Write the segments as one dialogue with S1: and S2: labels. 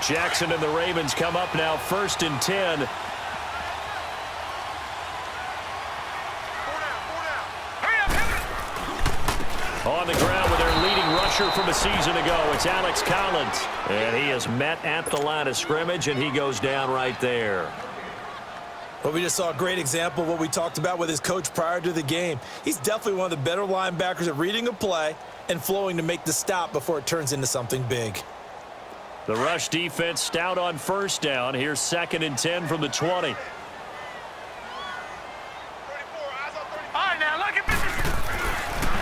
S1: Jackson and the Ravens come up now 1st and 10. On the ground with their leading rusher from a season ago, it's Alex Collins. And he is met at the line of scrimmage, and he goes down right there.
S2: Well, we just saw a great example of what we talked about with his coach prior to the game. He's definitely one of the better linebackers at reading a play and flowing to make the stop before it turns into something big.
S1: The rush defense stout on 1st down. Here's 2nd and 10 from the 20.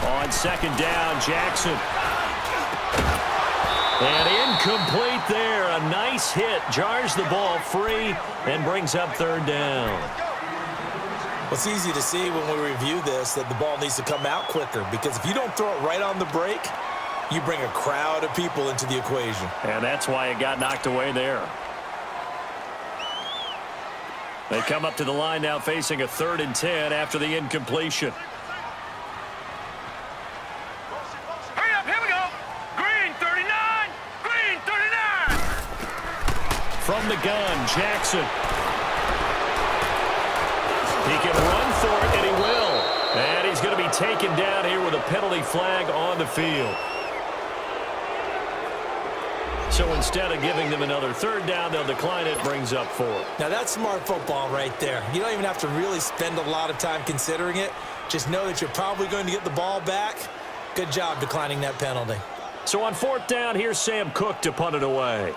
S1: On 2nd down, Jackson. And incomplete there. A nice hit. Jars the ball free and brings up 3rd down.
S2: Well, it's easy to see when we review this that the ball needs to come out quicker, because if you don't throw it right on the break, you bring a crowd of people into the equation.
S1: And that's why it got knocked away there. They come up to the line now facing a 3rd and 10 after the incompletion. From the gun, Jackson. He can run for it, and he will. And he's going to be taken down here with a penalty flag on the field. So instead of giving them another 3rd down, they'll decline it, brings up 4.
S2: Now that's smart football right there. You don't even have to really spend a lot of time considering it. Just know that you're probably going to get the ball back. Good job declining that penalty.
S1: So on 4th down, here's Sam Cook to punt it away.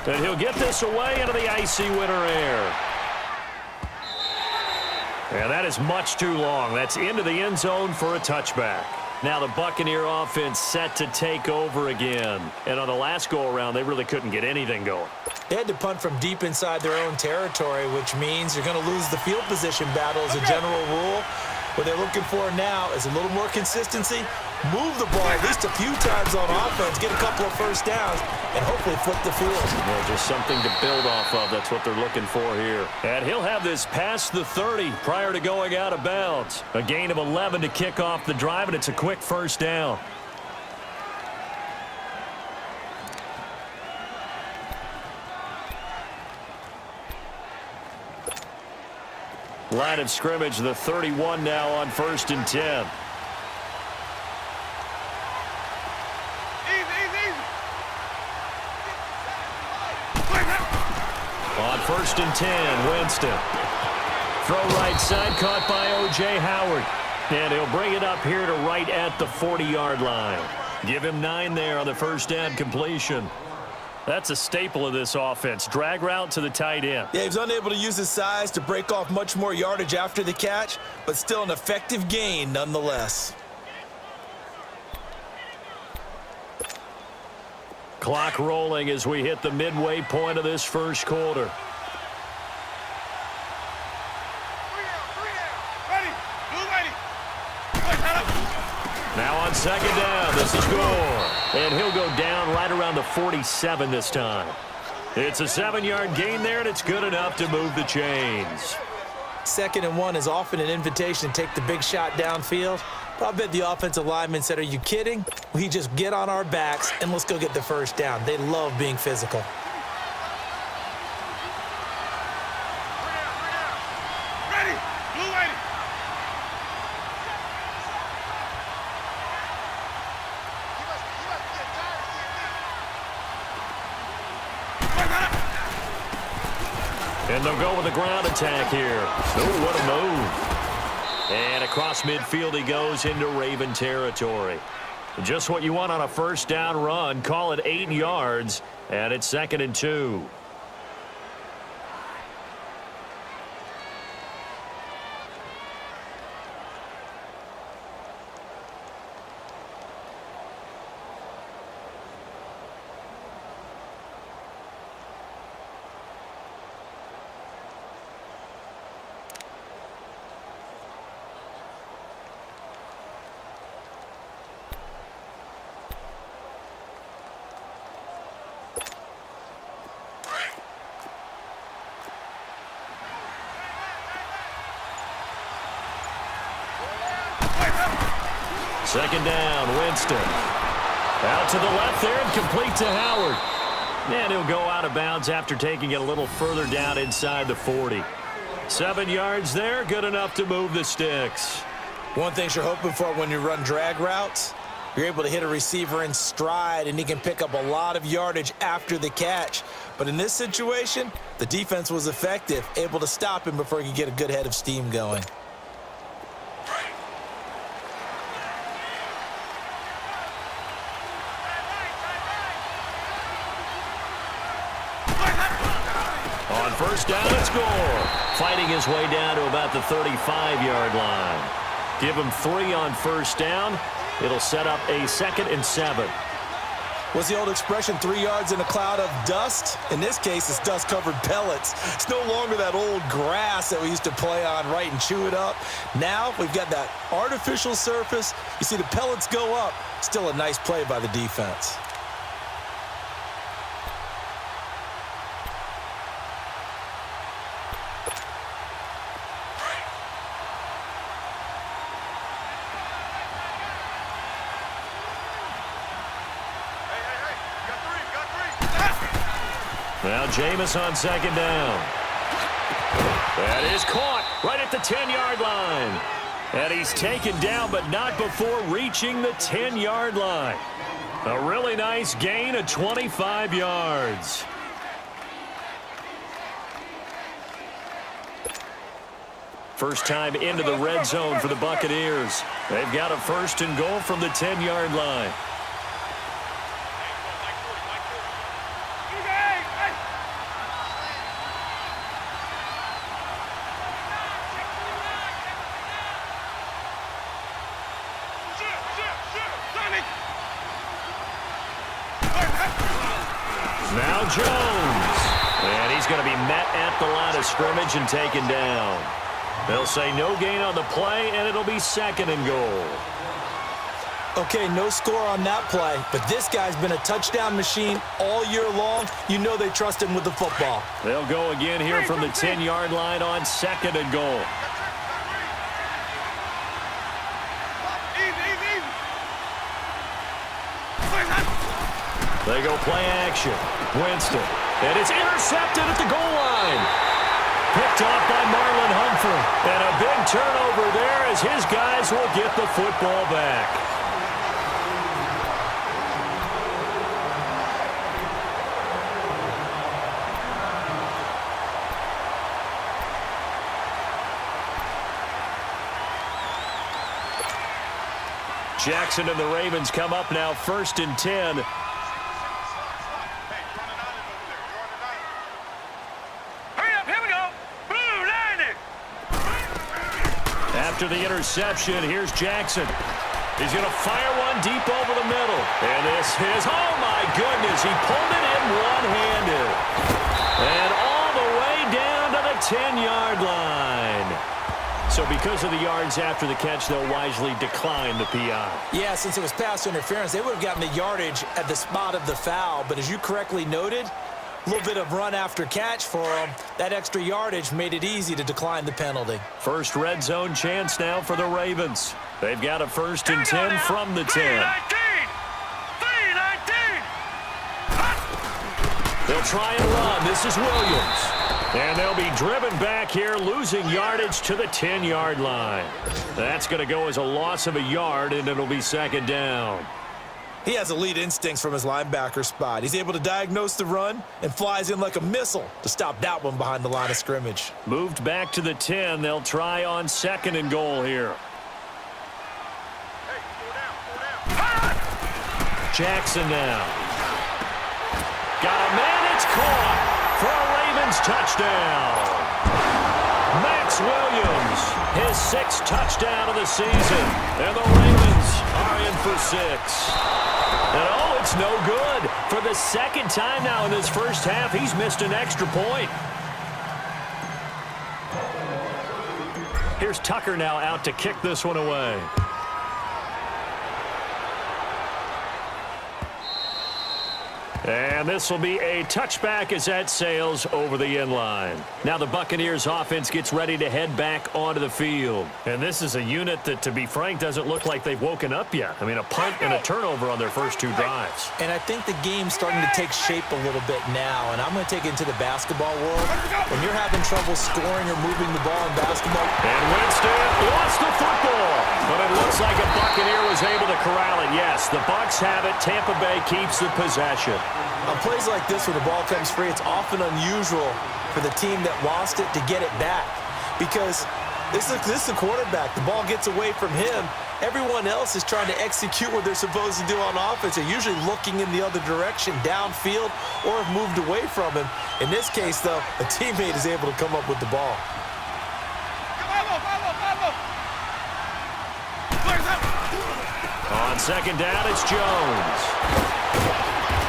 S1: And he'll get this away into the icy winter air. And that is much too long. That's into the end zone for a touchback. Now the Buccaneer offense set to take over again. And on the last go-around, they really couldn't get anything going.
S2: They had to punt from deep inside their own territory, which means you're going to lose the field position battle as a general rule. What they're looking for now is a little more consistency, move the ball at least a few times on offense, get a couple of 1st downs, and hopefully flip the field.
S1: Well, just something to build off of. That's what they're looking for here. And he'll have this past the 30 prior to going out of bounds. A gain of 11 to kick off the drive, and it's a quick 1st down. Line of scrimmage, the 31 now on 1st and 10. On 1st and 10, Winston. Throw right side, caught by O.J. Howard. And he'll bring it up here to right at the 40-yard line. Give him 9 there on the 1st down completion. That's a staple of this offense. Drag route to the tight end.
S2: Yeah, he was unable to use his size to break off much more yardage after the catch, but still an effective gain nonetheless.
S1: Clock rolling as we hit the midway point of this 1st quarter. Now on 2nd down, this is Gore. And he'll go down right around the 47 this time. It's a 7-yard gain there, and it's good enough to move the chains.
S2: 2nd and 1 is often an invitation to take the big shot downfield. But I bet the offensive lineman said, "Are you kidding? We just get on our backs and let's go get the 1st down." They love being physical.
S1: And they'll go with a ground attack here. Oh, what a move. And across midfield he goes into Raven territory. Just what you want on a 1st down run. Call it 8 yards, and it's 2nd and 2. Second down, Winston. Out to the left there and complete to Howard. And he'll go out of bounds after taking it a little further down inside the 40. 7 yards there, good enough to move the sticks.
S2: One thing you're hoping for when you run drag routes, you're able to hit a receiver in stride, and he can pick up a lot of yardage after the catch. But in this situation, the defense was effective, able to stop him before he could get a good head of steam going.
S1: On first down, it's Gore. Fighting his way down to about the 35-yard line. Give him 3 on first down. It'll set up a 2nd and 7.
S2: What's the old expression, 3 yards in a cloud of dust? In this case, it's dust-covered pellets. It's no longer that old grass that we used to play on, right, and chew it up. Now we've got that artificial surface. You see the pellets go up. Still a nice play by the defense.
S1: Now Jameis on second down. That is caught right at the 10-yard line. And he's taken down, but not before reaching the 10-yard line. A really nice gain of 25 yards. First time into the red zone for the Buccaneers. They've got a 1st and goal from the 10-yard line. Now Jones. And he's going to be met at the line of scrimmage and taken down. They'll say no gain on the play, and it'll be 2nd and goal.
S2: Okay, no score on that play, but this guy's been a touchdown machine all year long. You know they trust him with the football.
S1: They'll go again here from the 10-yard line on 2nd and goal. They go play action. Winston. And it's intercepted at the goal line. Picked off by Marlon Humphrey. And a big turnover there as his guys will get the football back. Jackson and the Ravens come up now 1st and 10. After the interception, here's Jackson. He's going to fire one deep over the middle. And this is, oh my goodness, he pulled it in one-handed. And all the way down to the 10-yard line. So because of the yards after the catch, they'll wisely decline the PI.
S2: Yeah, since it was pass interference, they would have gotten the yardage at the spot of the foul. But as you correctly noted, a little bit of run after catch for them. That extra yardage made it easy to decline the penalty.
S1: First red zone chance now for the Ravens. They've got a 1st and 10 from the 10. They'll try and run. This is Williams. And they'll be driven back here, losing yardage to the 10-yard line. That's going to go as a loss of a yard, and it'll be 2nd down.
S2: He has elite instincts from his linebacker spot. He's able to diagnose the run and flies in like a missile to stop that one behind the line of scrimmage.
S1: Moved back to the 10. They'll try on 2nd and goal here. Jackson now. Got a man. It's caught for a Ravens touchdown. Max Williams, his 6th touchdown of the season. And the Ravens are in for 6. And oh, it's no good. For the 2nd time now in this first half, he's missed an extra point. Here's Tucker now out to kick this one away. And this will be a touchback as that sails over the end line. Now the Buccaneers offense gets ready to head back onto the field. And this is a unit that, to be frank, doesn't look like they've woken up yet. I mean, a punt and a turnover on their first 2 drives.
S2: And I think the game's starting to take shape a little bit now. And I'm going to take it into the basketball world. When you're having trouble scoring or moving the ball in basketball.
S1: And Winston lost the football. But it looks like a Buccaneer was able to corral it. Yes, the Bucs have it. Tampa Bay keeps the possession.
S2: On plays like this where the ball comes free, it's often unusual for the team that lost it to get it back. Because this is the quarterback. The ball gets away from him. Everyone else is trying to execute what they're supposed to do on offense. They're usually looking in the other direction, downfield, or have moved away from him. In this case, though, a teammate is able to come up with the ball.
S1: On second down, it's Jones.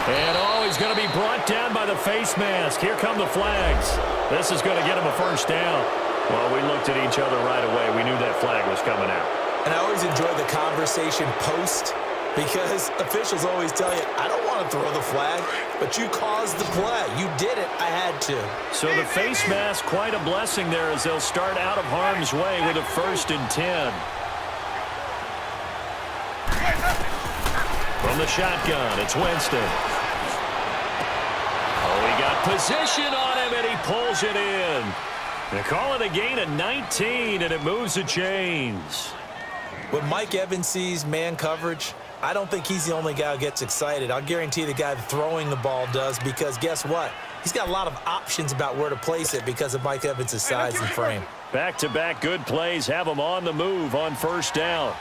S1: And he's going to be brought down by the face mask. Here come the flags. This is going to get him a first down. Well, we looked at each other right away. We knew that flag was coming out.
S2: And I always enjoy the conversation post because officials always tell you, I don't want to throw the flag, but you caused the play. You did it. I had to.
S1: So the face mask, quite a blessing there as they'll start out of harm's way with a 1st and 10. From the shotgun, it's Winston. Oh, he got position on him, and he pulls it in. They call it a gain of 19, and it moves the chains.
S2: When Mike Evans sees man coverage, I don't think he's the only guy who gets excited. I'll guarantee the guy throwing the ball does because guess what? He's got a lot of options about where to place it because of Mike Evans' size and frame.
S1: Back-to-back good plays have him on the move on first down.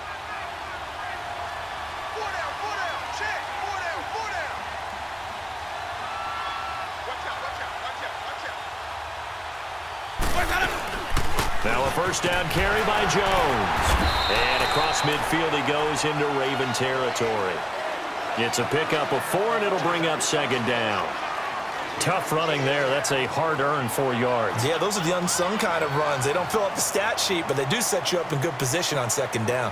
S1: Now a first down carry by Jones. And across midfield he goes into Raven territory. It's a pickup of 4, and it'll bring up second down. Tough running there. That's a hard-earned 4 yards.
S2: Yeah, those are the unsung kind of runs. They don't fill up the stat sheet, but they do set you up in good position on second down.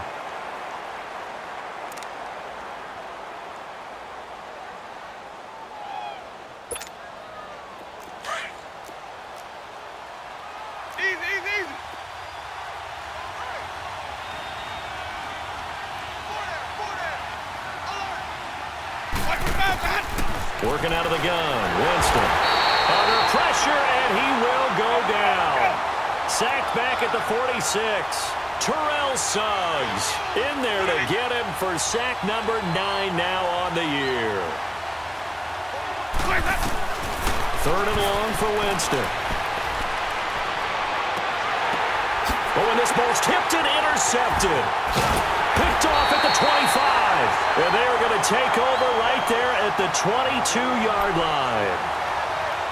S1: Working out of the gun, Winston. Under pressure, and he will go down. Sacked back at the 46. Terrell Suggs in there to get him for sack number 9 now on the year. 3rd and long for Winston. Oh, and this ball's tipped and intercepted. Picked off at the 25. And they are going to take over right there at the 22-yard line.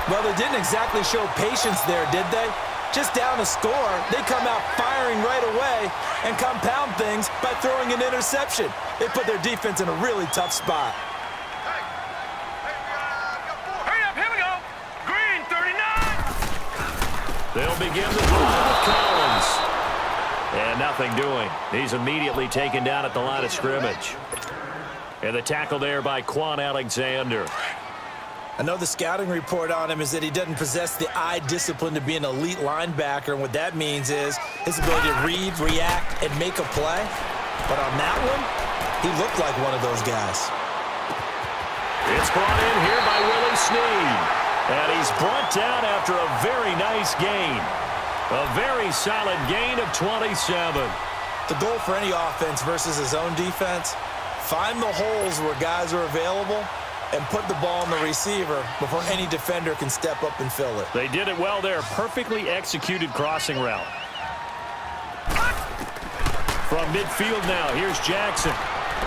S2: Well, they didn't exactly show patience there, did they? Just down a score, they come out firing right away and compound things by throwing an interception. They put their defense in a really tough spot.
S3: Hurry up, here we go. Green, 39.
S1: They'll begin the drive with Collins. And nothing doing. He's immediately taken down at the line of scrimmage. And the tackle there by Quan Alexander.
S2: I know the scouting report on him is that he doesn't possess the eye discipline to be an elite linebacker, and what that means is his ability to read, react, and make a play. But on that one, he looked like one of those guys.
S1: It's brought in here by Willie Snead. And he's brought down after a very nice gain. A very solid gain of 27.
S2: The goal for any offense versus his own defense, find the holes where guys are available and put the ball on the receiver before any defender can step up and fill it.
S1: They did it well there. Perfectly executed crossing route. From midfield now, here's Jackson.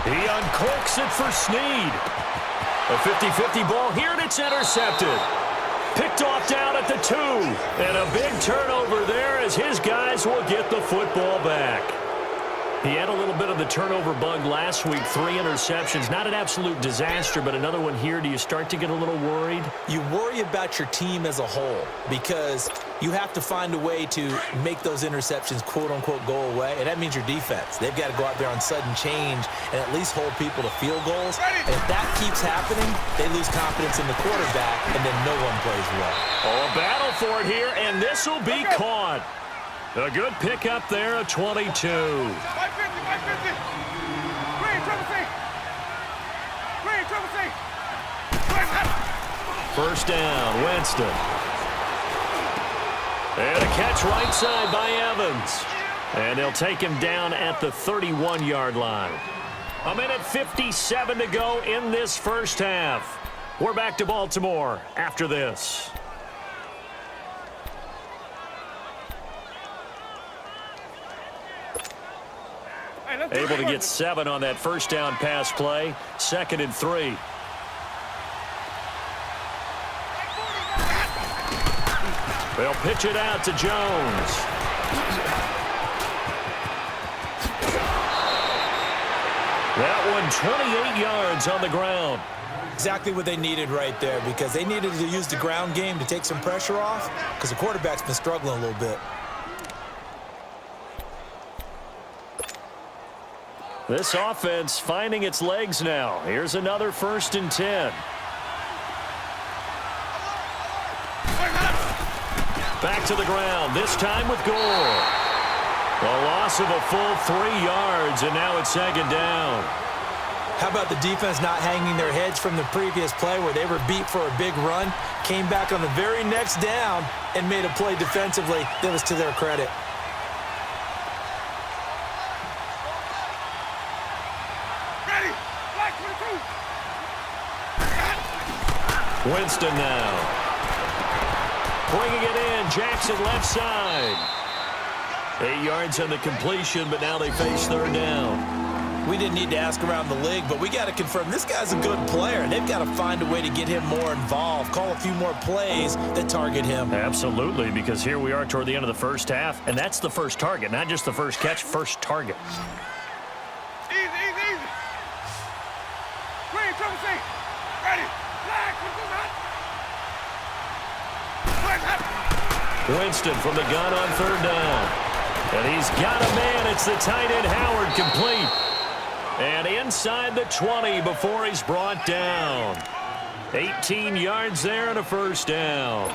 S1: He uncorks it for Snead. A 50-50 ball here, and it's intercepted. Picked off down at the 2. And a big turnover there as his guys will get the football back. He had a little bit of the turnover bug last week, 3 interceptions. Not an absolute disaster, but another one here. Do you start to get a little worried?
S2: You worry about your team as a whole because you have to find a way to make those interceptions, quote-unquote, go away, and that means your defense. They've got to go out there on sudden change and at least hold people to field goals. And if that keeps happening, they lose confidence in the quarterback, and then no one plays well.
S1: Oh, a battle for it here, and this will be caught. A good pickup there, a 22.
S3: 550, 550. Green, triple C. Green, triple C.
S1: First down, Winston. And a catch right side by Evans. And they'll take him down at the 31-yard line. 1:57 to go in this first half. We're back to Baltimore after this. Able to get 7 on that first down pass play. 2nd and 3. They'll pitch it out to Jones. That one 28 yards on the ground.
S2: Exactly what they needed right there because they needed to use the ground game to take some pressure off because the quarterback's been struggling a little bit.
S1: This offense finding its legs now. Here's another 1st and 10. Back to the ground, this time with Gore. A loss of a full 3 yards, and now it's 2nd down.
S2: How about the defense not hanging their heads from the previous play where they were beat for a big run, came back on the very next down, and made a play defensively that was to their credit.
S1: Winston now. Bringing it in, Jackson left side. 8 yards on the completion, but now they face 3rd down.
S2: We didn't need to ask around the league, but we got to confirm this guy's a good player. They've got to find a way to get him more involved, call a few more plays that target him.
S1: Absolutely, because here we are toward the end of the first half, and that's the first target, not just the first catch, first target.
S3: Easy, easy, easy. Green, triple C. Ready.
S1: Winston from the gun on 3rd down. And he's got a man. It's the tight end Howard, complete. And inside the 20 before he's brought down. 18 yards there and a 1st down.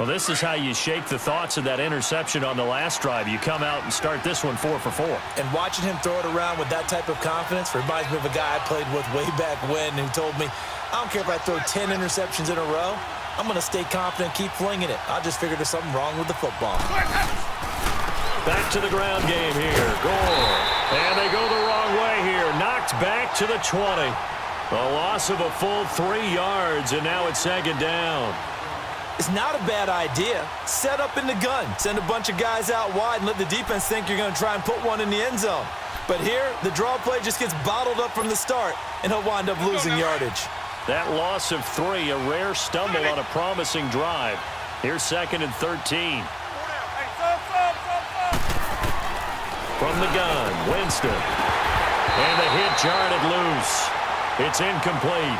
S1: Well, this is how you shake the thoughts of that interception on the last drive. You come out and start this one 4 for 4.
S2: And watching him throw it around with that type of confidence reminds me of a guy I played with way back when who told me, I don't care if I throw 10 interceptions in a row. I'm going to stay confident, keep flinging it. I just figured there's something wrong with the football.
S1: Back to the ground game here. Gore. And they go the wrong way here. Knocked back to the 20. A loss of a full 3 yards, and now it's 2nd down.
S2: It's not a bad idea. Set up in the gun. Send a bunch of guys out wide and let the defense think you're going to try and put one in the end zone. But here, the draw play just gets bottled up from the start, and he'll wind up losing yardage.
S1: That loss of 3, a rare stumble on a promising drive. Here's 2nd and 13. From the gun, Winston. And the hit jarred it loose. It's incomplete.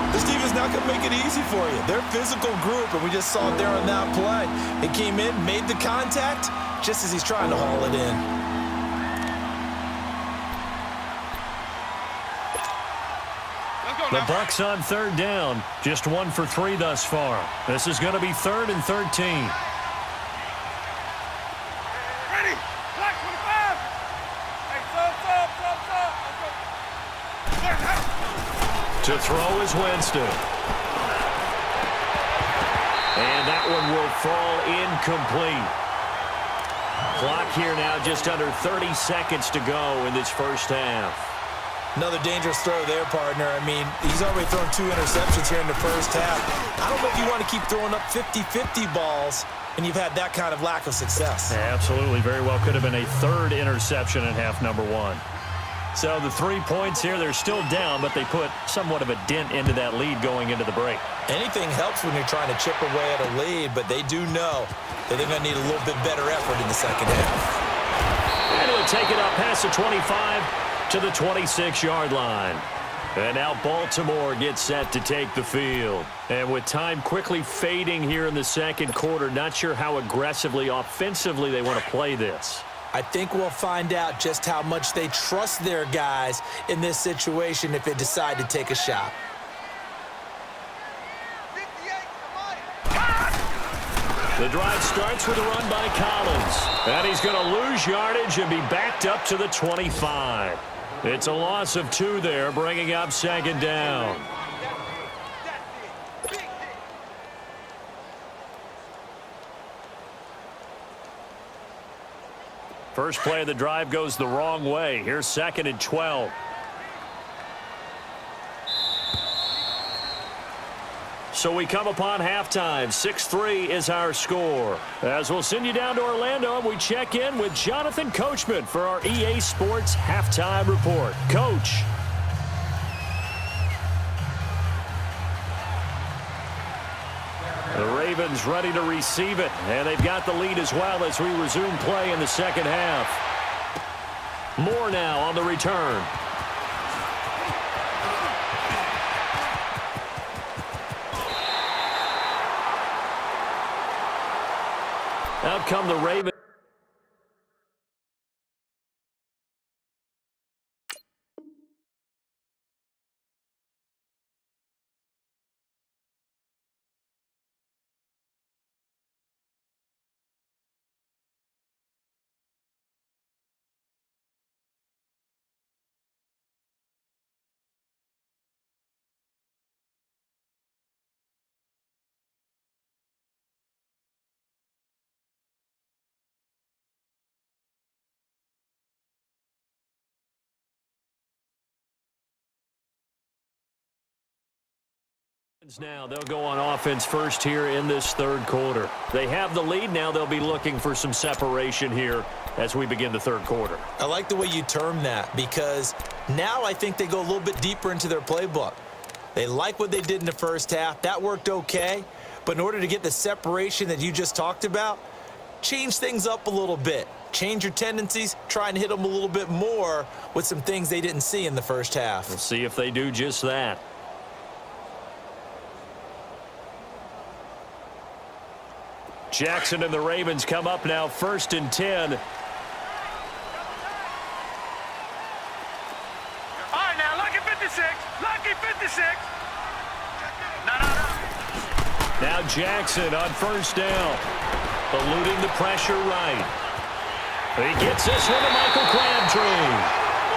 S2: This team is not going to make it easy for you. They're a physical group, and we just saw it there on that play. It came in, made the contact, just as he's trying to haul it in.
S1: The Bucs on 3rd down. Just 1 for 3 thus far. This is going to be 3rd and 13.
S3: Ready. Black 25. Hey, sub.
S1: To throw is Winston. And that one will fall incomplete. Clock here now just under 30 seconds to go in this first half.
S2: Another dangerous throw there, partner. I mean, he's already thrown 2 interceptions here in the first half. I don't know if you want to keep throwing up 50-50 balls, and you've had that kind of lack of success.
S1: Absolutely. Very well could have been a 3rd interception in half number 1. So the 3 points here, they're still down, but they put somewhat of a dent into that lead going into the break.
S2: Anything helps when you're trying to chip away at a lead, but they do know that they're going to need a little bit better effort in the second half.
S1: And he'll take it up past the 25 to the 26-yard line. And now Baltimore gets set to take the field. And with time quickly fading here in the second quarter, not sure how aggressively, offensively they want to play this.
S2: I think we'll find out just how much they trust their guys in this situation if they decide to take a shot.
S1: The drive starts with a run by Collins. And he's going to lose yardage and be backed up to the 25. It's a loss of 2 there, bringing up second down. First play of the drive goes the wrong way. Here's 2nd and 12. So we come upon halftime. 6-3 is our score. As we'll send you down to Orlando, and we check in with Jonathan Coachman for our EA Sports Halftime Report. Coach. The Ravens ready to receive it, and they've got the lead as well as we resume play in the second half. Moore now on the return. Out come the Ravens. Now they'll go on offense first here in this third quarter. They have the lead. Now they'll be looking for some separation here as we begin the third quarter.
S2: I like the way you term that because now I think they go a little bit deeper into their playbook. They like what they did in the first half. That worked okay. But in order to get the separation that you just talked about, change things up a little bit. Change your tendencies. Try and hit them a little bit more with some things they didn't see in the first half.
S1: We'll see if they do just that. Jackson and the Ravens come up now 1st and 10.
S3: All right, now, lucky 56. Lucky 56. No.
S1: Now Jackson on 1st down. Eluding the pressure right. He gets this one to Michael Crabtree.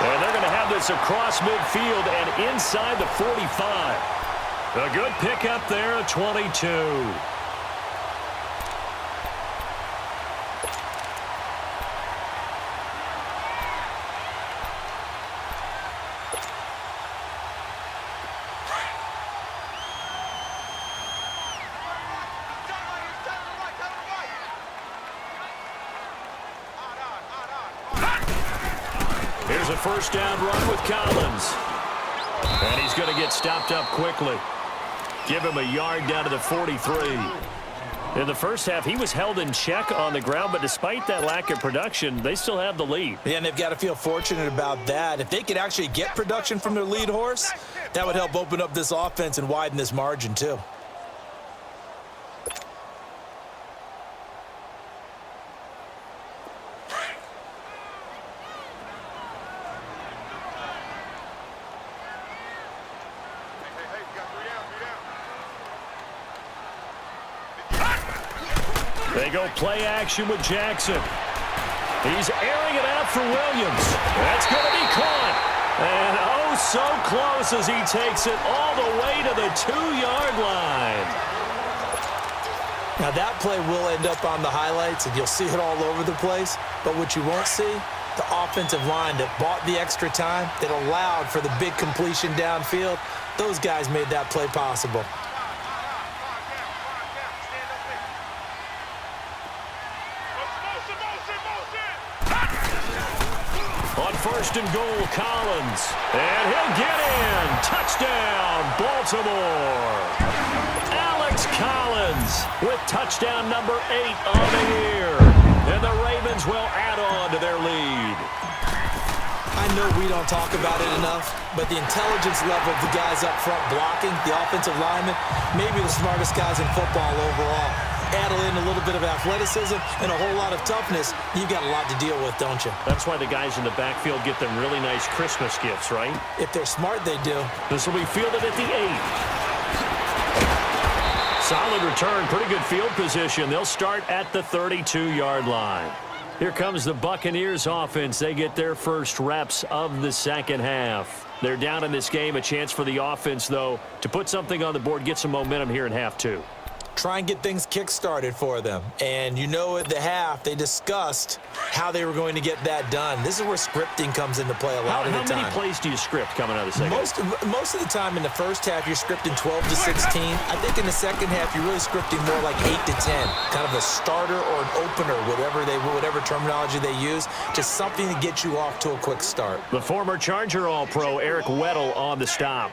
S1: And they're going to have this across midfield and inside the 45. A good pickup there at 22. Here's a first down run with Collins. And he's going to get stopped up quickly. Give him a yard down to the 43. In the first half, he was held in check on the ground, but despite that lack of production, they still have the lead.
S2: Yeah, and they've got to feel fortunate about that. If they could actually get production from their lead horse, that would help open up this offense and widen this margin too.
S1: They go play action with Jackson. He's airing it out for Williams. That's going to be caught. And oh, so close as he takes it all the way to the 2-yard line.
S2: Now that play will end up on the highlights, and you'll see it all over the place. But what you won't see, the offensive line that bought the extra time, that allowed for the big completion downfield, those guys made that play possible.
S1: On 1st and goal, Collins. And he'll get in. Touchdown, Baltimore. Alex Collins with touchdown number 8 on the year. And the Ravens will add on to their lead.
S2: know we don't talk about it enough, but the intelligence level of the guys up front blocking, the offensive linemen, maybe the smartest guys in football overall. Add in a little bit of athleticism and a whole lot of toughness, you got a lot to deal with, don't you?
S1: That's why the guys in the backfield get them really nice Christmas gifts, right?
S2: If they're smart, they do.
S1: This will be fielded at the 8. Solid return, pretty good field position. They'll start at the 32-yard line. Here comes the Buccaneers offense. They get their first reps of the second half. They're down in this game. A chance for the offense, though, to put something on the board, get some momentum here in half 2.
S2: Try and get things kick-started for them. And you know at the half, they discussed how they were going to get that done. This is where scripting comes into play a lot of the time.
S1: How many plays do you script coming out of the second half?
S2: Most of the time in the first half, you're scripting 12 to 16. I think in the second half, you're really scripting more like 8 to 10. Kind of a starter or an opener, whatever terminology they use. Just something to get you off to a quick start.
S1: The former Charger All-Pro, Eric Weddle, on the stop.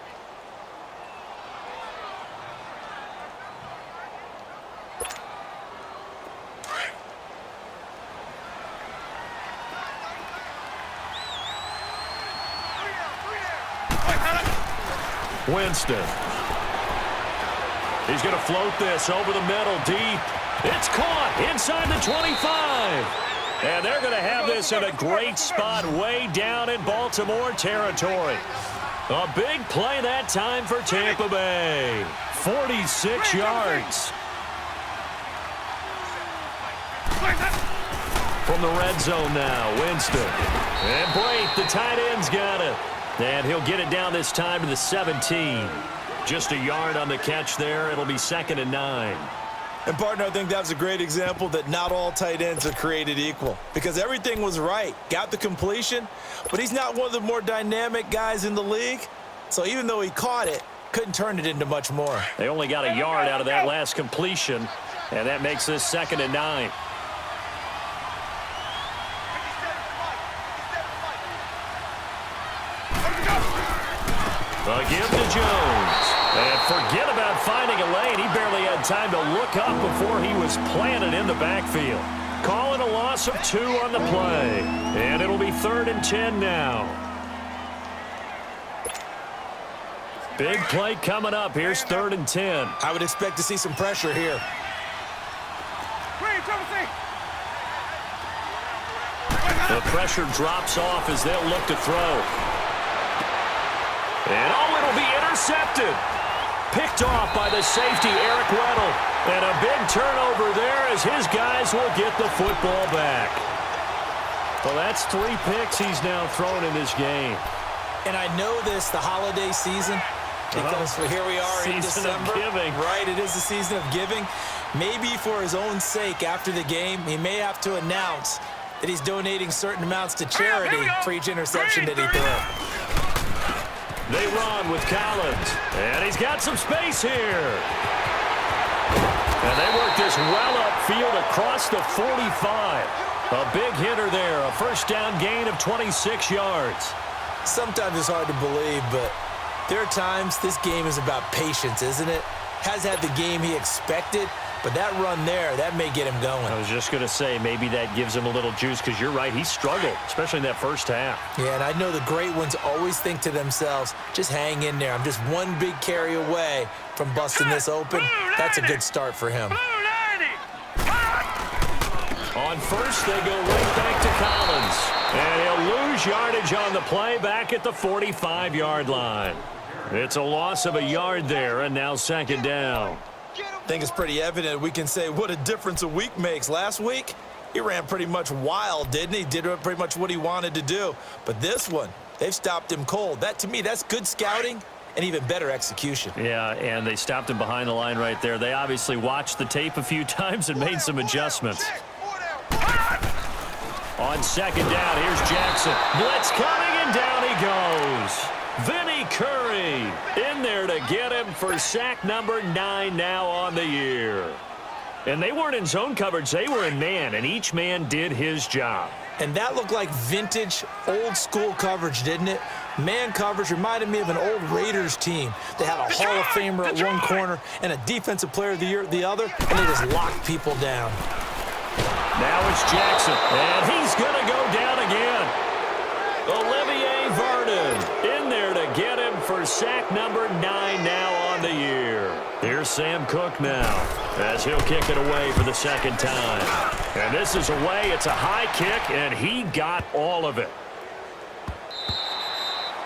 S1: Winston. He's going to float this over the middle deep. It's caught inside the 25. And they're going to have this in a great spot way down in Baltimore territory. A big play that time for Tampa Bay. 46 yards. From the red zone now, Winston. And Blake, the tight end's got it. And he'll get it down this time to the 17. Just a yard on the catch there. It'll be 2nd and 9.
S2: And, partner, I think that's a great example that not all tight ends are created equal. Because everything was right. Got the completion, but he's not one of the more dynamic guys in the league. So even though he caught it, couldn't turn it into much more.
S1: They only got a yard out of that last completion, and that makes this 2nd and 9. The give to Jones. And forget about finding a lane. He barely had time to look up before he was planted in the backfield. Calling a loss of 2 on the play. And it'll be 3rd and 10 now. Big play coming up. Here's 3rd and 10.
S2: I would expect to see some pressure here.
S1: The pressure drops off as they'll look to throw. And it'll be intercepted. Picked off by the safety, Eric Weddle. And a big turnover there as his guys will get the football back. Well, that's 3 picks he's now thrown in this game.
S2: And I know this, the holiday season, because here we are in December.
S1: Season of giving.
S2: Right, it is the season of giving. Maybe for his own sake after the game, he may have to announce that he's donating certain amounts to charity for each interception that he threw.
S1: They run with Collins, and he's got some space here. And they work this well upfield across the 45. A big hitter there, a first down gain of 26 yards.
S2: Sometimes it's hard to believe, but there are times this game is about patience, isn't it? Has had the game he expected, but that run there, that may get him going.
S1: I was just going to say, maybe that gives him a little juice, because you're right, he struggled, especially in that first half.
S2: Yeah, and I know the great ones always think to themselves, just hang in there. I'm just one big carry away from busting this open. That's a good start for him.
S1: On first, they go right back to Collins. And he'll lose yardage on the play back at the 45-yard line. It's a loss of a yard there, and now 2nd down.
S2: I think it's pretty evident we can say what a difference a week makes. Last week, he ran pretty much wild, didn't he? Did pretty much what he wanted to do. But this one, they've stopped him cold. That, to me, that's good scouting and even better execution.
S1: Yeah, and they stopped him behind the line right there. They obviously watched the tape a few times and made some adjustments. On 2nd down, here's Jackson. Blitz coming, and down he goes. Vinny Curry in there to get him for sack number 9 now on the year. And they weren't in zone coverage. They were in man, and each man did his job.
S2: And that looked like vintage, old-school coverage, didn't it? Man coverage reminded me of an old Raiders team. They had a Hall of Famer at one corner and a Defensive Player of the Year at the other, and they just locked people down.
S1: Now it's Jackson, and he's going to go down again. Olivier Vernon in there to get him for sack number 9 now on the year. Here's Sam Cook now as he'll kick it away for the second time. And this is away. It's a high kick, and he got all of it.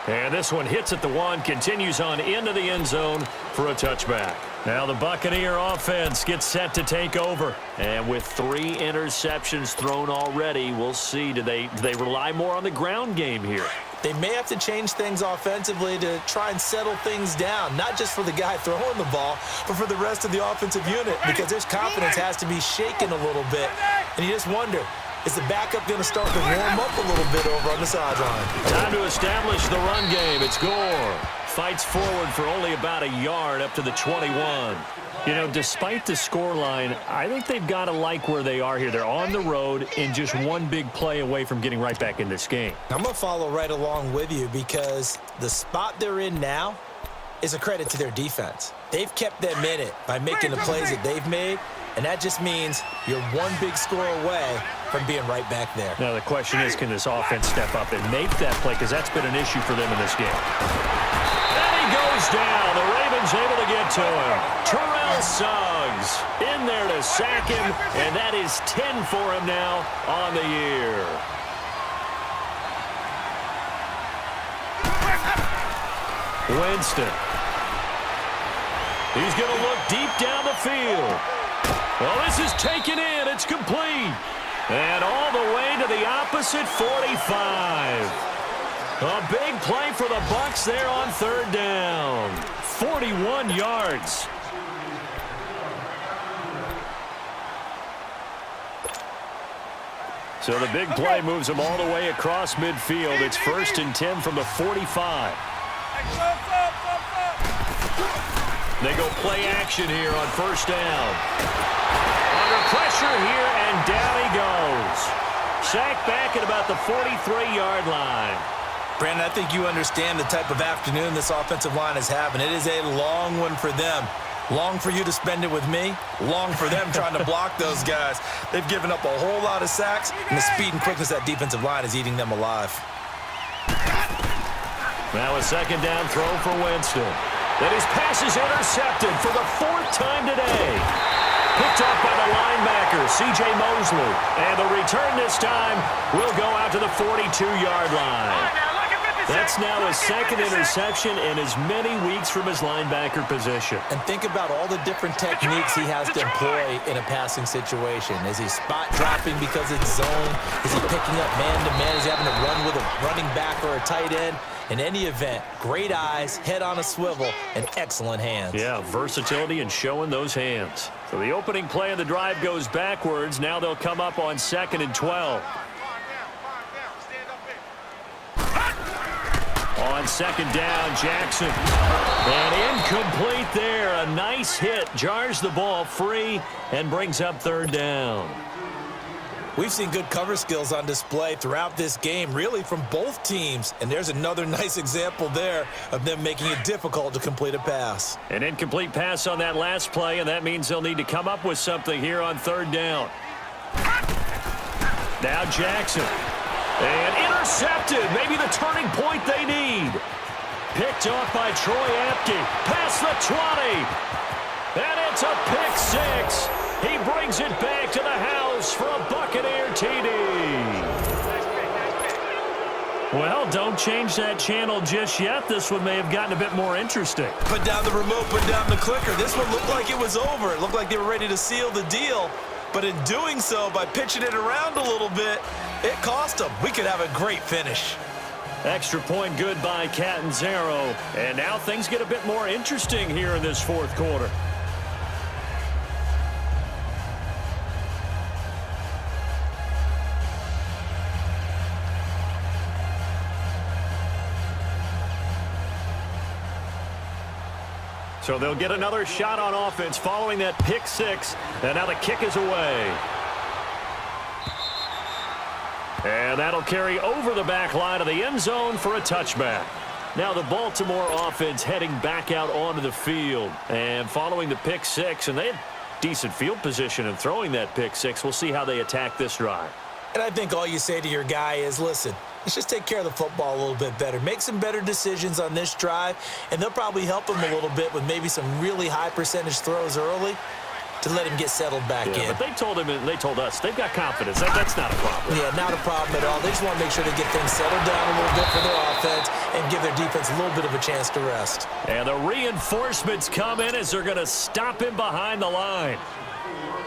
S1: And this one hits at the 1, continues on into the end zone for a touchback. Now the Buccaneer offense gets set to take over. And with 3 interceptions thrown already, we'll see. Do they rely more on the ground game here?
S2: They may have to change things offensively to try and settle things down, not just for the guy throwing the ball, but for the rest of the offensive unit, because his confidence has to be shaken a little bit. And you just wonder, is the backup going to start to warm up a little bit over on the sideline?
S1: Time to establish the run game. It's Gore. Fights forward for only about a yard up to the 21. You know, despite the scoreline, I think they've got to like where they are here. They're on the road and just one big play away from getting right back in this game.
S2: I'm going to follow right along with you because the spot they're in now is a credit to their defense. They've kept them in it by making the plays that they've made, and that just means you're one big score away from being right back there.
S1: Now the question is, can this offense step up and make that play? Because that's been an issue for them in this game. And he goes down. The Ravens able to get to him. Terrell Suggs in there to sack him, and that is 10 for him now on the year. Winston. He's going to look deep down the field. Well, this is taken in. It's complete. And all the way to the opposite 45. A big play for the Bucs there on 3rd down. 41 yards. So the big play moves them all the way across midfield. It's 1st and 10 from the 45. They go play action here on 1st down. Under pressure here, and down he goes. Sacked back at about the 43-yard line.
S2: Brandon, I think you understand the type of afternoon this offensive line is having. It is a long one for them. Long for you to spend it with me. Long for them trying to block those guys. They've given up a whole lot of sacks, and the speed and quickness of that defensive line is eating them alive.
S1: Now a 2nd down throw for Winston. Then his pass is intercepted for the 4th time today. Picked off by the linebacker, C.J. Mosley. And the return this time will go out to the 42-yard line. That's now his 2nd interception in as many weeks from his linebacker position.
S2: And think about all the different techniques he has to employ in a passing situation. Is he spot dropping because it's zone? Is he picking up man-to-man? Is he having to run with a running back or a tight end? In any event, great eyes, head on a swivel, and excellent hands.
S1: Yeah, versatility and showing those hands. So the opening play of the drive goes backwards. Now they'll come up on 2nd and 12. On 2nd down, Jackson. And incomplete there. A nice hit. Jars the ball free and brings up 3rd down.
S2: We've seen good cover skills on display throughout this game, really from both teams. And there's another nice example there of them making it difficult to complete a pass.
S1: An incomplete pass on that last play, and that means they'll need to come up with something here on 3rd down. Now Jackson. And intercepted. Maybe the turning point they need. Picked off by Troy Apke. Past the 20. And it's a pick 6. He brings it back to the house for a Buccaneer TD. Well, don't change that channel just yet. This one may have gotten a bit more interesting.
S2: Put down the remote, put down the clicker. This one looked like it was over. It looked like they were ready to seal the deal. But in doing so, by pitching it around a little bit, it cost them. We could have a great finish.
S1: Extra point good by Catanzaro. And now things get a bit more interesting here in this 4th quarter. So they'll get another shot on offense following that pick 6. And now the kick is away. And that'll carry over the back line of the end zone for a touchback. Now the Baltimore offense heading back out onto the field. And following the pick 6, and they had decent field position in throwing that pick 6. We'll see how they attack this drive.
S2: And I think all you say to your guy is, listen, let's just take care of the football a little bit better. Make some better decisions on this drive, and they'll probably help him a little bit with maybe some really high percentage throws early to let him get settled back in.
S1: But they told him and they told us they've got confidence. That's not a problem.
S2: Yeah, not a problem at all. They just want to make sure they get things settled down a little bit for their offense and give their defense a little bit of a chance to rest.
S1: And the reinforcements come in as they're going to stop him behind the line.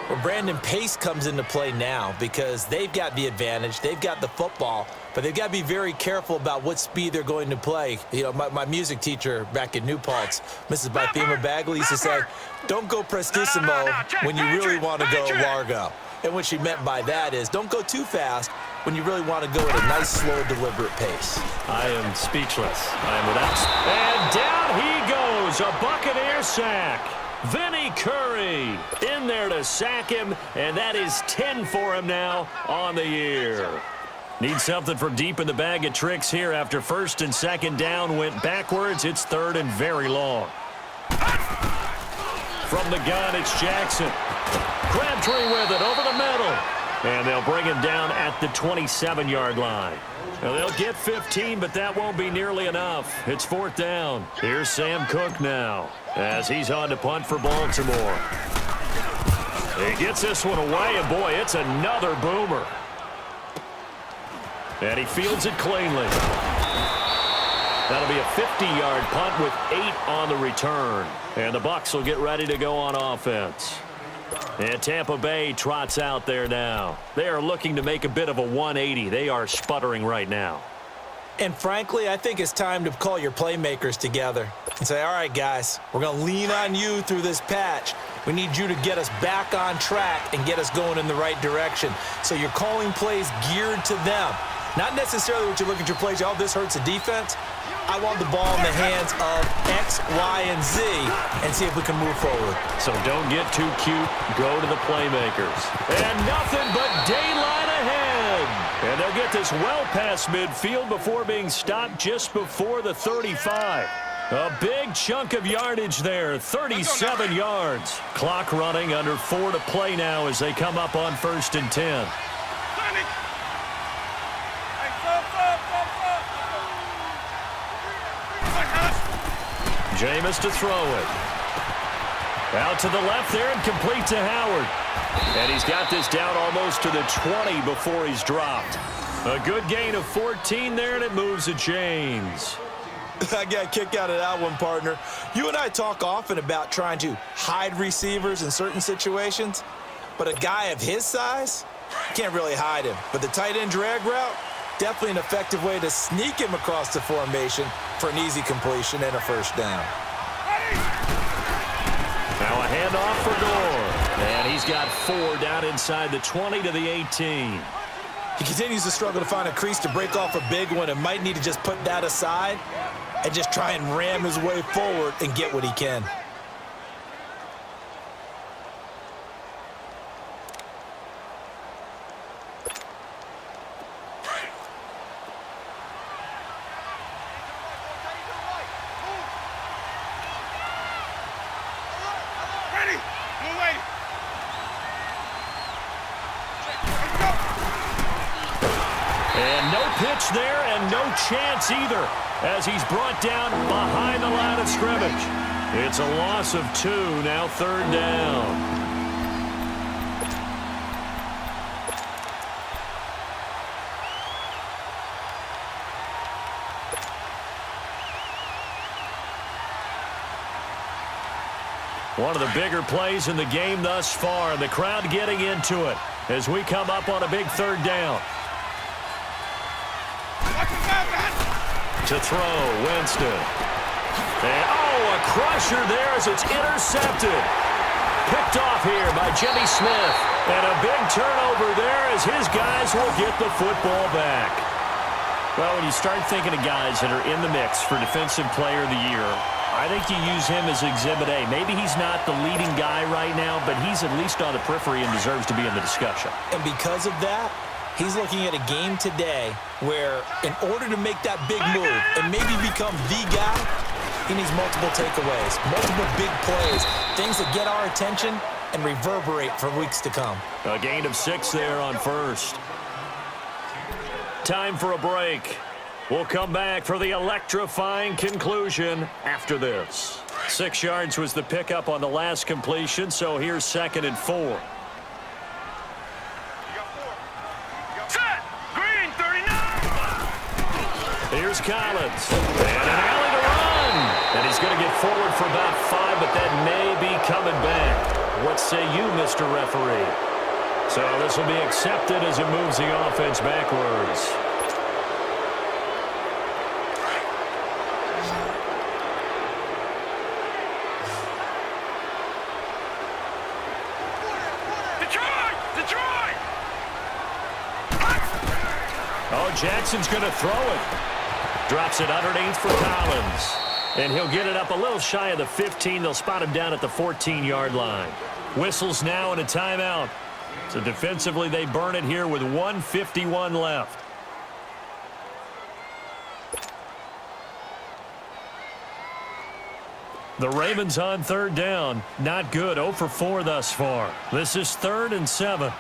S2: Well, Brandon, pace comes into play now because they've got the advantage. They've got the football, but they've got to be very careful about what speed they're going to play. You know, my music teacher back in New Paltz, Mrs. Bythema Bagley, used to say, don't go prestissimo when you really want to go largo. And what she meant by that is don't go too fast when you really want to go at a nice, slow, deliberate pace.
S1: I am speechless. I am without... And down he goes, a Buccaneer sack. Vinny Curry in there to sack him, and that is 10 for him now on the year. Need something from deep in the bag of tricks here after first and second down went backwards. It's third and very long. From the gun, it's Jackson. Crabtree with it over the middle. And they'll bring him down at the 27-yard line. Now, they'll get 15, but that won't be nearly enough. It's fourth down. Here's Sam Cook now as he's on to punt for Baltimore. He gets this one away, and boy, it's another boomer. And he fields it cleanly. That'll be a 50-yard punt with 8 on the return. And the Bucs will get ready to go on offense. And Tampa Bay trots out there now. They are looking to make a bit of a 180. They are sputtering right now.
S2: And frankly, I think it's time to call your playmakers together and say, all right, guys, we're going to lean on you through this patch. We need you to get us back on track and get us going in the right direction. So you're calling plays geared to them. Not necessarily what you look at your plays, oh, this hurts the defense. I want the ball in the hands of X, Y, and Z and see if we can move forward.
S1: So don't get too cute. Go to the playmakers. And nothing but daylight ahead. And they'll get this well past midfield before being stopped just before the 35. A big chunk of yardage there, 37 yards. Clock running, under 4 to play now as they come up on 1st and 10. Jameis to throw it. Out to the left there and complete to Howard. And he's got this down almost to the 20 before he's dropped. A good gain of 14 there, and it moves the chains.
S2: I got a kick out of that one, partner. You and I talk often about trying to hide receivers in certain situations, but a guy of his size, can't really hide him. But the tight end drag route, definitely an effective way to sneak him across the formation for an easy completion and a first down.
S1: Now a handoff for Gore. And he's got 4 down inside the 20 to the 18.
S2: He continues to struggle to find a crease to break off a big one and might need to just put that aside and just try and ram his way forward and get what he can.
S1: Pitch there and no chance either as he's brought down behind the line of scrimmage. It's a loss of 2, now 3rd down. One of the bigger plays in the game thus far, and the crowd getting into it as we come up on a big 3rd down. To throw, Winston. And, a crusher there as it's intercepted. Picked off here by Jimmy Smith. And a big turnover there as his guys will get the football back. Well, when you start thinking of guys that are in the mix for Defensive Player of the Year, I think you use him as Exhibit A. Maybe he's not the leading guy right now, but he's at least on the periphery and deserves to be in the discussion.
S2: And because of that, he's looking at a game today where in order to make that big move and maybe become the guy, he needs multiple takeaways, multiple big plays, things that get our attention and reverberate for weeks to come.
S1: A gain of 6 there on first. Time for a break. We'll come back for the electrifying conclusion after this. 6 yards was the pickup on the last completion, so here's 2nd and 4.
S3: Set. Green, 39.
S1: Here's Collins. And an alley to run. And he's going to get forward for about 5, but that may be coming back. What say you, Mr. Referee? So this will be accepted as it moves the offense backwards.
S3: Detroit!
S1: Oh, Jackson's going to throw it. Drops it underneath for Collins. And he'll get it up a little shy of the 15. They'll spot him down at the 14-yard line. Whistles now and a timeout. So defensively, they burn it here with 1:51 left. The Ravens on 3rd down. Not good. 0 for 4 thus far. This is 3rd and 7.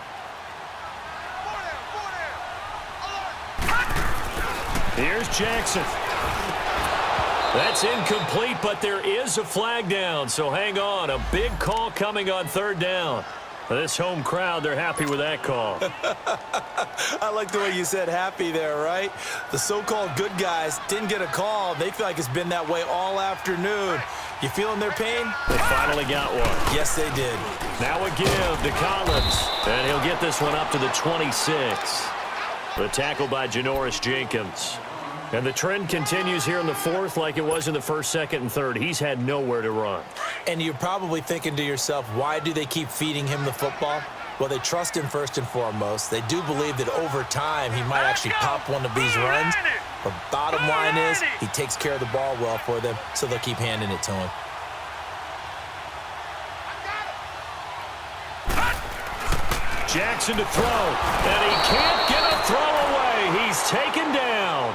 S1: Here's Jackson. That's incomplete, but there is a flag down, so hang on. A big call coming on 3rd down. This home crowd, they're happy with that call.
S2: I like the way you said happy there, right? The so-called good guys didn't get a call. They feel like it's been that way all afternoon. You feeling their pain?
S1: They finally got one.
S2: Yes, they did.
S1: Now a give to Collins, and he'll get this one up to the 26. The tackle by Janoris Jenkins. And the trend continues here in the 4th like it was in the 1st, 2nd, and 3rd. He's had nowhere to run.
S2: And you're probably thinking to yourself, why do they keep feeding him the football? Well, they trust him first and foremost. They do believe that over time he might actually pop one of these runs. But bottom line is he takes care of the ball well for them, so they'll keep handing it to him.
S1: Jackson to throw, and he can't get a throw away. He's taken down.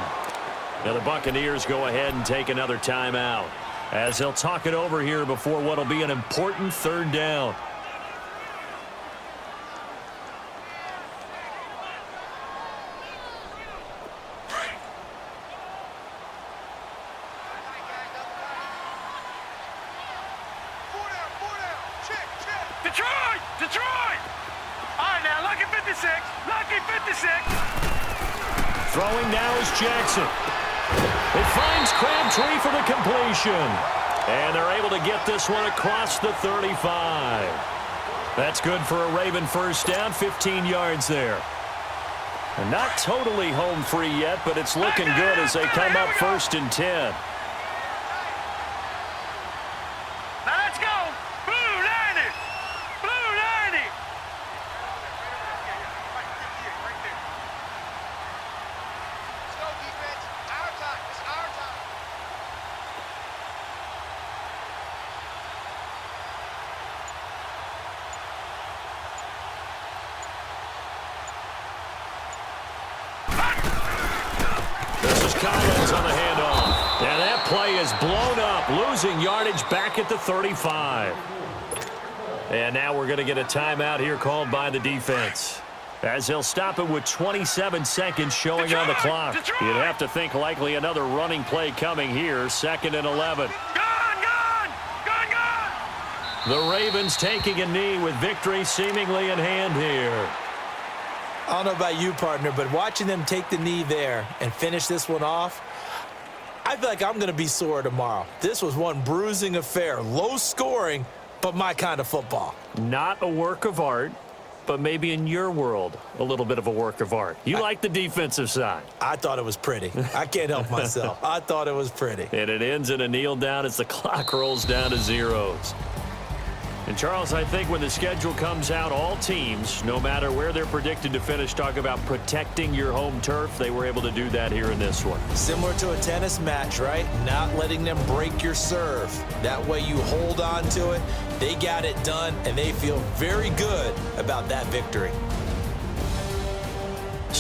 S1: Now the Buccaneers go ahead and take another timeout as they'll talk it over here before what will be an important 3rd down.
S3: Detroit! All right, now, lucky 56. Lucky 56.
S1: Throwing now is Jackson. It finds Crabtree for the completion. And they're able to get this one across the 35. That's good for a Raven 1st down, 15 yards there. And not totally home free yet, but it's looking good as they come up 1st and 10.
S3: Now let's go. Blue 90. Blue 90. Let's go, defense. Our time. It's our time.
S1: This is Collins on the handoff. And that play is blown up, losing yardage back at the 35. And now we're going to get a timeout here called by the defense, as they'll stop it with 27 seconds showing on the clock. You'd have to think likely another running play coming here, 2nd and 11.
S3: Gone!
S1: The Ravens taking a knee with victory seemingly in hand here.
S2: I don't know about you, partner, but watching them take the knee there and finish this one off, I feel like I'm going to be sore tomorrow. This was one bruising affair, low scoring, but my kind of football.
S1: Not a work of art, but maybe in your world, a little bit of a work of art. You like the defensive side.
S2: I thought it was pretty. I can't help myself. I thought it was pretty.
S1: And it ends in a kneel down as the clock rolls down to zeros. And, Charles, I think when the schedule comes out, all teams, no matter where they're predicted to finish, talk about protecting your home turf. They were able to do that here in this one.
S2: Similar to a tennis match, right? Not letting them break your serve. That way you hold on to it. They got it done, and they feel very good about that victory.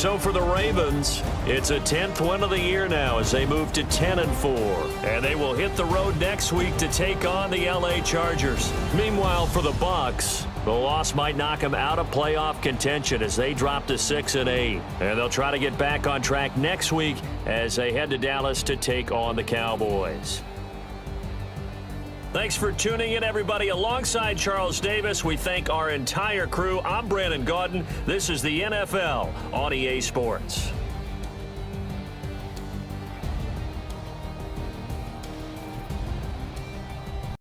S1: So for the Ravens, it's a 10th win of the year now as they move to 10-4. And they will hit the road next week to take on the LA Chargers. Meanwhile, for the Bucs, the loss might knock them out of playoff contention as they drop to 6-8. And they'll try to get back on track next week as they head to Dallas to take on the Cowboys. Thanks for tuning in, everybody. Alongside Charles Davis, we thank our entire crew. I'm Brandon Gaudin. This is the NFL on EA Sports.